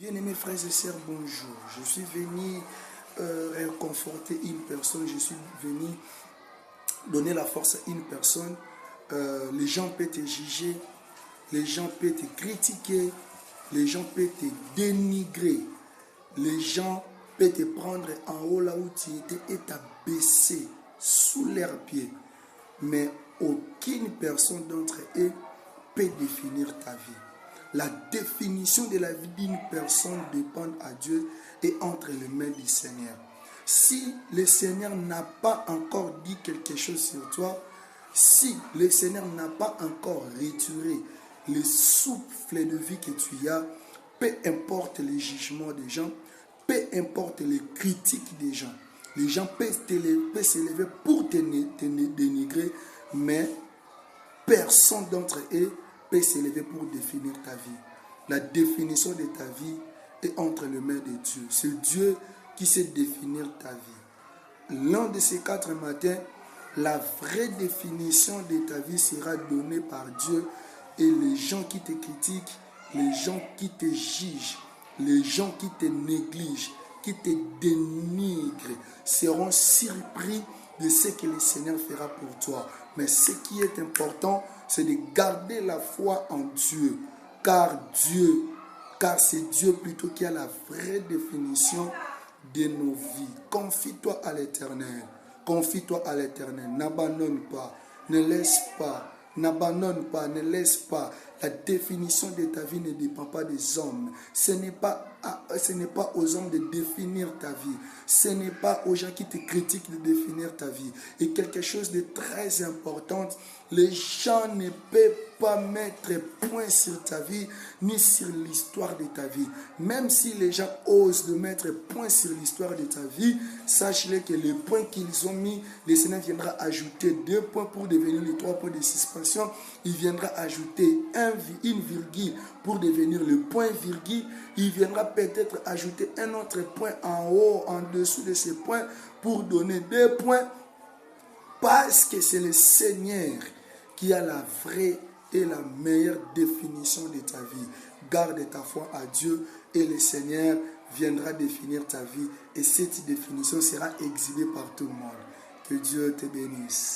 Bien-aimés frères et sœurs, bonjour. Je suis venu réconforter une personne. Je suis venu donner la force à une personne. Les gens peuvent te juger, les gens peuvent te critiquer, les gens peuvent te dénigrer, les gens peuvent te prendre en haut là où tu étais et t'abaisser sous leurs pieds. Mais aucune personne d'entre eux peut définir ta vie. La définition de la vie d'une personne dépend à Dieu et entre les mains du Seigneur. Si le Seigneur n'a pas encore dit quelque chose sur toi, si le Seigneur n'a pas encore retiré le souffle de vie que tu as, peu importe les jugements des gens, peu importe les critiques des gens peuvent s'élever pour te dénigrer, mais personne d'entre eux peut s'élever pour définir ta vie. La définition de ta vie est entre les mains de Dieu. C'est Dieu qui sait définir ta vie. L'un de ces 4 matins, la vraie définition de ta vie sera donnée par Dieu et les gens qui te critiquent, les gens qui te jugent, les gens qui te négligent, qui te dénigrent, seront surpris de ce que le Seigneur fera pour toi. Mais ce qui est important, c'est de garder la foi en Dieu. Car c'est Dieu plutôt qui a la vraie définition de nos vies. Confie-toi à l'Éternel. Confie-toi à l'Éternel. N'abandonne pas. Ne laisse pas. N'abandonne pas. Ne laisse pas. La définition de ta vie ne dépend pas des hommes. Ce n'est pas aux hommes de définir ta vie. Ce n'est pas aux gens qui te critiquent de définir ta vie. Et quelque chose de très important, les gens ne peuvent pas mettre point sur ta vie, ni sur l'histoire de ta vie. Même si les gens osent de mettre point sur l'histoire de ta vie, sache-le que les points qu'ils ont mis, le Seigneur viendra ajouter 2 points pour devenir les 3 points de suspension. Il viendra ajouter une virgule pour devenir le point virgule. Il viendra peut-être ajouter un autre point en haut, en dessous de ces points pour donner 2 points. Parce que c'est le Seigneur qui a la vraie et la meilleure définition de ta vie. Garde ta foi à Dieu et le Seigneur viendra définir ta vie. Et cette définition sera exhibée par tout le monde. Que Dieu te bénisse.